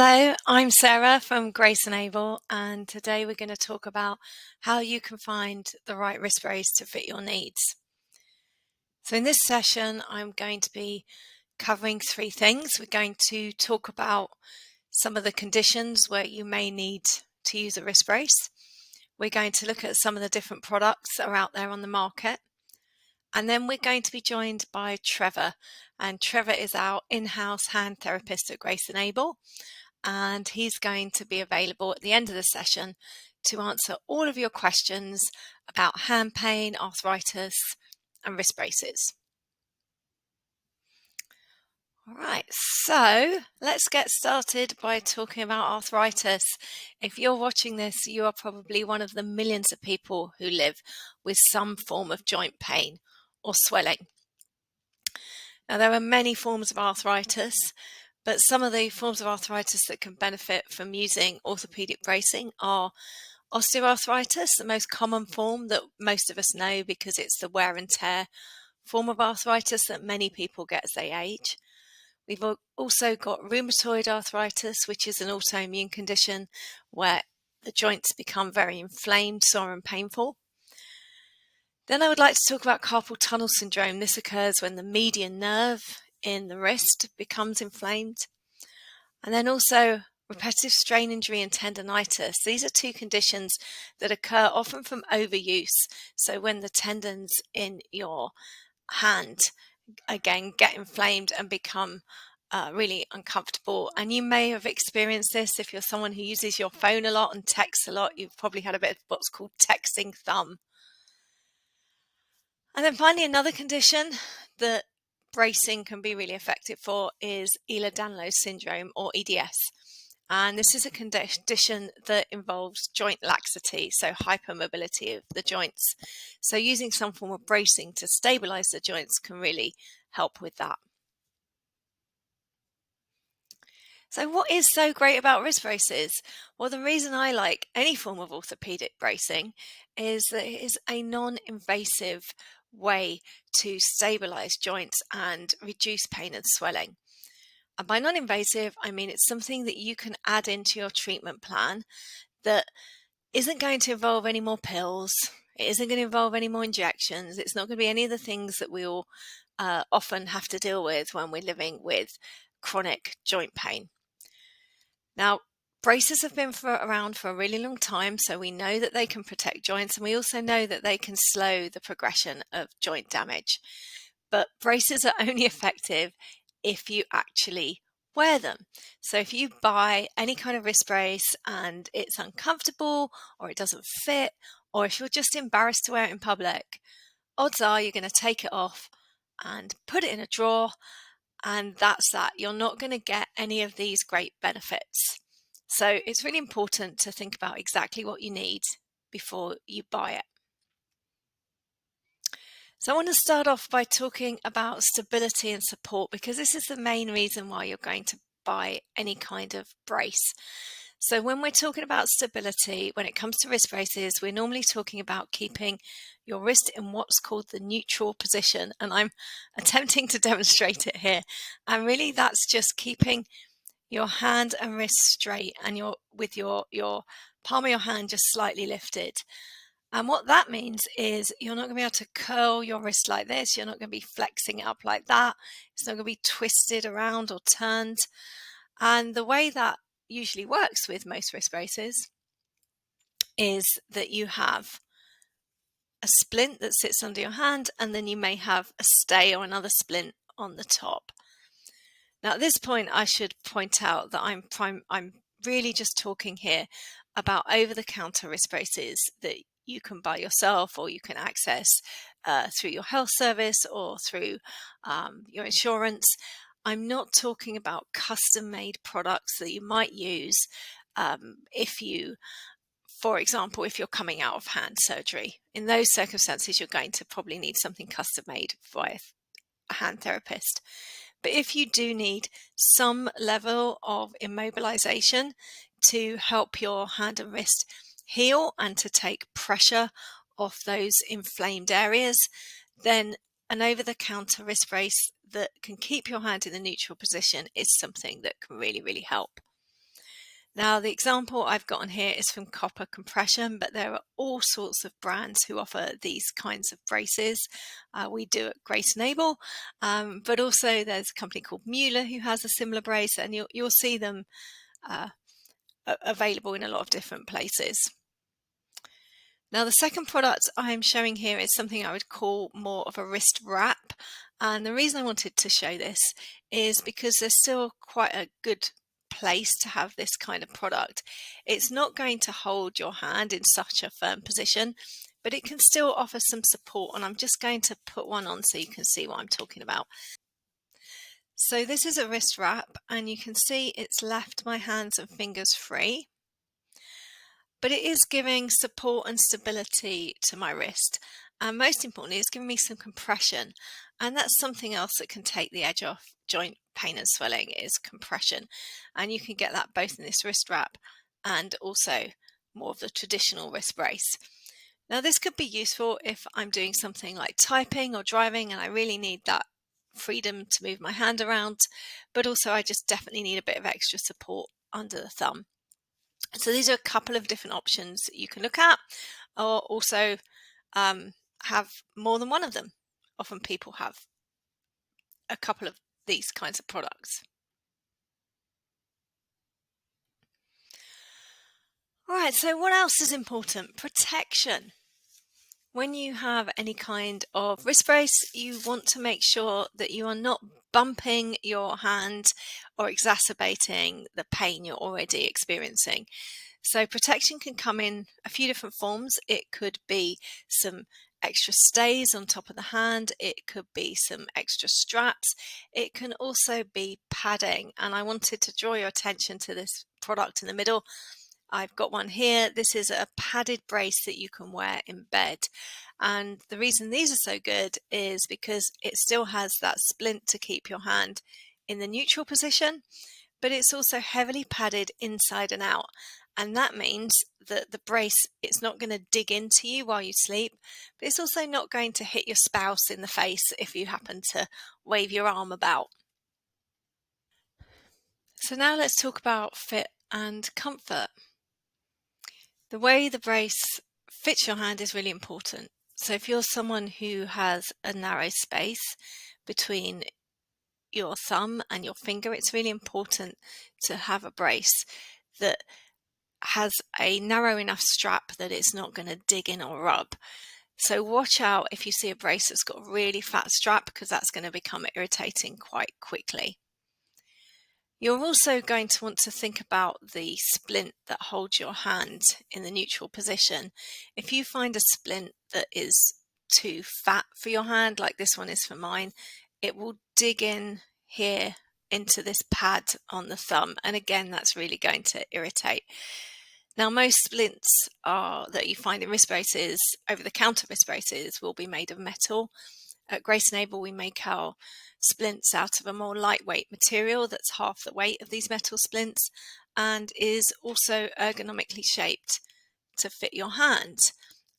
Hello, I'm Sarah from Grace Enable, and today we're going to talk about how you can find the right wrist brace to fit your needs. So in this session, I'm going to be covering three things. We're going to talk about some of the conditions where you may need to use a wrist brace. We're going to look at some of the different products that are out there on the market. And then we're going to be joined by Trevor, and Trevor is our in-house hand therapist at Grace Enable. And he's going to be available at the end of the session to answer all of your questions about hand pain, arthritis, and wrist braces. All right, so let's get started by talking about arthritis. If you're watching this, you are probably one of the millions of people who live with some form of joint pain or swelling. Now, there are many forms of arthritis, but some of the forms of arthritis that can benefit from using orthopedic bracing are osteoarthritis, the most common form that most of us know because it's the wear and tear form of arthritis that many people get as they age. We've also got rheumatoid arthritis, which is an autoimmune condition where the joints become very inflamed, sore and painful. Then I would like to talk about carpal tunnel syndrome. This occurs when the median nerve in the wrist becomes inflamed. And then also repetitive strain injury and tendonitis. These are two conditions that occur often from overuse. So when the tendons in your hand, again, get inflamed and become really uncomfortable. And you may have experienced this if you're someone who uses your phone a lot and texts a lot. You've probably had a bit of what's called texting thumb. And then finally, another condition that bracing can be really effective for is Ehlers-Danlos syndrome, or EDS. And this is a condition that involves joint laxity, so hypermobility of the joints. So using some form of bracing to stabilize the joints can really help with that. So what is so great about wrist braces? Well, the reason I like any form of orthopedic bracing is that it is a non-invasive way to stabilize joints and reduce pain and swelling. And by non-invasive, I mean it's something that you can add into your treatment plan that isn't going to involve any more pills. It isn't going to involve any more injections. It's not going to be any of the things that we all often have to deal with when we're living with chronic joint pain. Now, braces have been around for a really long time, so we know that they can protect joints, and we also know that they can slow the progression of joint damage. But braces are only effective if you actually wear them. So if you buy any kind of wrist brace and it's uncomfortable or it doesn't fit, or if you're just embarrassed to wear it in public, odds are you're going to take it off and put it in a drawer, and that's that. You're not going to get any of these great benefits. So it's really important to think about exactly what you need before you buy it. So I want to start off by talking about stability and support, because this is the main reason why you're going to buy any kind of brace. So when we're talking about stability, when it comes to wrist braces, we're normally talking about keeping your wrist in what's called the neutral position. And I'm attempting to demonstrate it here. And really that's just keeping your hand and wrist straight and with your palm of your hand just slightly lifted. And what that means is you're not going to be able to curl your wrist like this. You're not going to be flexing it up like that. It's not going to be twisted around or turned. And the way that usually works with most wrist braces is that you have a splint that sits under your hand, and then you may have a stay or another splint on the top. Now at this point I should point out that I'm really just talking here about over-the-counter wrist braces that you can buy yourself or you can access through your health service or through your insurance. I'm not talking about custom-made products that you might use if you, for example, if you're coming out of hand surgery. In those circumstances, you're going to probably need something custom-made by a hand therapist. But if you do need some level of immobilization to help your hand and wrist heal and to take pressure off those inflamed areas, then an over-the-counter wrist brace that can keep your hand in the neutral position is something that can really, really help. Now, the example I've got on here is from Copper Compression, but there are all sorts of brands who offer these kinds of braces. We do at Grace Enable, but also there's a company called Mueller who has a similar brace, and you'll see them available in a lot of different places. Now, the second product I'm showing here is something I would call more of a wrist wrap. And the reason I wanted to show this is because there's still quite a good place to have this kind of product. It's not going to hold your hand in such a firm position, but it can still offer some support. And I'm just going to put one on so you can see what I'm talking about. So this is a wrist wrap, and you can see it's left my hands and fingers free. But it is giving support and stability to my wrist. And most importantly, it's giving me some compression. And that's something else that can take the edge off joint pain and swelling is compression. And you can get that both in this wrist wrap and also more of the traditional wrist brace. Now, this could be useful if I'm doing something like typing or driving and I really need that freedom to move my hand around, but also I just definitely need a bit of extra support under the thumb. So these are a couple of different options that you can look at, or also have more than one of them. Often people have a couple of these kinds of products. All right, so what else is important? Protection. When you have any kind of wrist brace, you want to make sure that you are not bumping your hand or exacerbating the pain you're already experiencing. So protection can come in a few different forms. It could be some extra stays on top of the hand. It could be some extra straps. It can also be padding. And I wanted to draw your attention to this product in the middle. I've got one here. This is a padded brace that you can wear in bed. And the reason these are so good is because it still has that splint to keep your hand in the neutral position, but it's also heavily padded inside and out. And that means that the brace, it's not going to dig into you while you sleep, but it's also not going to hit your spouse in the face if you happen to wave your arm about. So now let's talk about fit and comfort. The way the brace fits your hand is really important. So if you're someone who has a narrow space between your thumb and your finger, it's really important to have a brace that has a narrow enough strap that it's not going to dig in or rub. So watch out if you see a brace that's got a really fat strap, because that's going to become irritating quite quickly. You're also going to want to think about the splint that holds your hand in the neutral position. If you find a splint that is too fat for your hand, like this one is for mine, it will dig in here into this pad on the thumb. And again, that's really going to irritate. Now, most splints that you find in wrist braces, over-the-counter wrist braces, will be made of metal. At Grace Enable, we make our splints out of a more lightweight material that's half the weight of these metal splints and is also ergonomically shaped to fit your hand.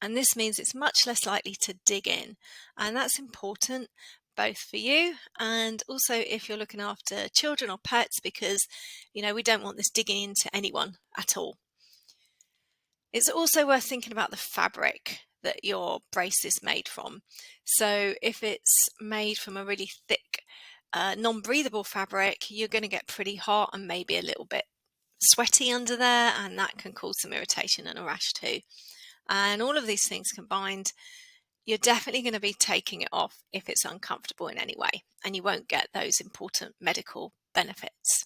And this means it's much less likely to dig in. And that's important both for you and also if you're looking after children or pets, because, you know, we don't want this digging into anyone at all. It's also worth thinking about the fabric that your brace is made from. So if it's made from a really thick, non-breathable fabric, you're going to get pretty hot and maybe a little bit sweaty under there, and that can cause some irritation and a rash too. And all of these things combined, you're definitely going to be taking it off if it's uncomfortable in any way, and you won't get those important medical benefits.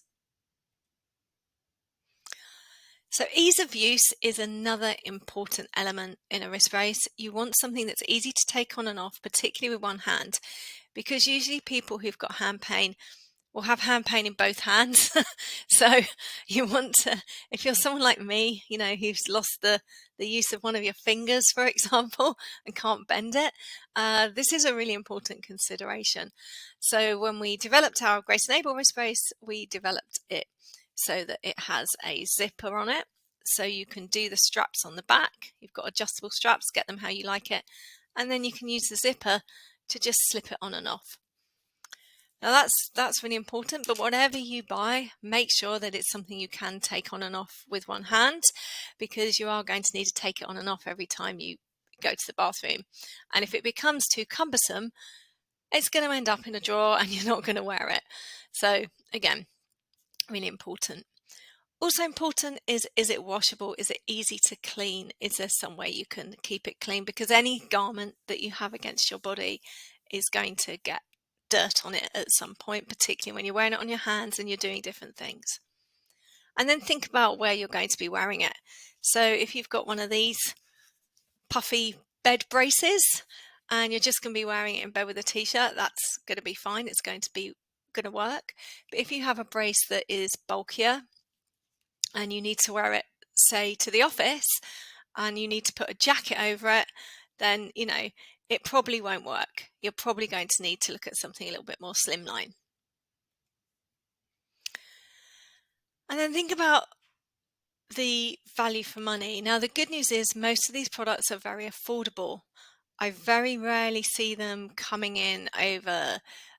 So ease of use is another important element in a wrist brace. You want something that's easy to take on and off, particularly with one hand, because usually people who've got hand pain will have hand pain in both hands. So you want to, if you're someone like me, you know, who's lost the use of one of your fingers, for example, and can't bend it, this is a really important consideration. So when we developed our Grace Enable wrist brace, we developed it so that it has a zipper on it. So you can do the straps on the back. You've got adjustable straps, get them how you like it. And then you can use the zipper to just slip it on and off. Now that's really important, but whatever you buy, make sure that it's something you can take on and off with one hand, because you are going to need to take it on and off every time you go to the bathroom. And if it becomes too cumbersome, it's going to end up in a drawer and you're not going to wear it. So again, really important. Also important is it washable? Is it easy to clean? Is there some way you can keep it clean? Because any garment that you have against your body is going to get dirt on it at some point, particularly when you're wearing it on your hands and you're doing different things. And then think about where you're going to be wearing it. So if you've got one of these puffy bed braces and you're just going to be wearing it in bed with a t-shirt, that's going to be fine. It's going to work. But if you have a brace that is bulkier and you need to wear it, say, to the office, and you need to put a jacket over it, then, it probably won't work. You're probably going to need to look at something a little bit more slimline. And then think about the value for money. Now, the good news is most of these products are very affordable. I very rarely see them coming in over,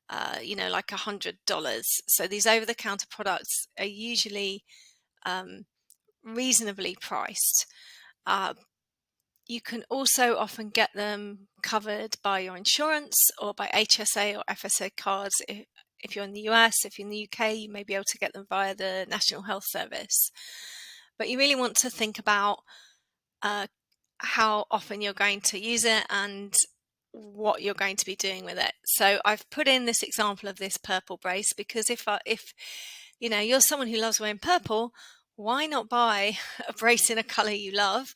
like $100. So these over-the-counter products are usually reasonably priced. You can also often get them covered by your insurance or by HSA or FSA cards. If you're in the US, if you're in the UK, you may be able to get them via the National Health Service. But you really want to think about how often you're going to use it and what you're going to be doing with it. So I've put in this example of this purple brace because if you're someone who loves wearing purple, why not buy a brace in a color you love?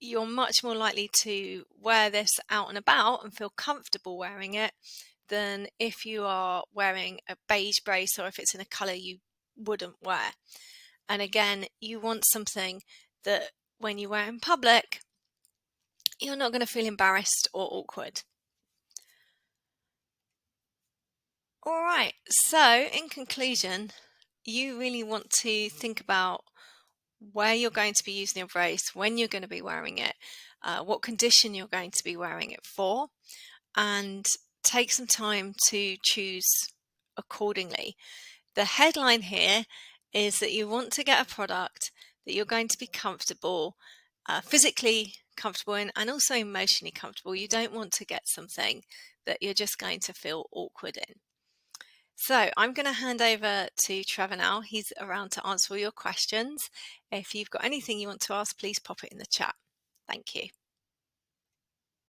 You're much more likely to wear this out and about and feel comfortable wearing it than if you are wearing a beige brace or if it's in a color you wouldn't wear. And again, you want something that when you wear in public, you're not going to feel embarrassed or awkward. All right, so in conclusion, you really want to think about where you're going to be using your brace, when you're going to be wearing it, what condition you're going to be wearing it for, and take some time to choose accordingly. The headline here is that you want to get a product that you're going to be comfortable, physically comfortable in, and also emotionally comfortable. You don't want to get something that you're just going to feel awkward in. So I'm going to hand over to Trevor now. He's around to answer all your questions. If you've got anything you want to ask, please pop it in the chat. Thank you.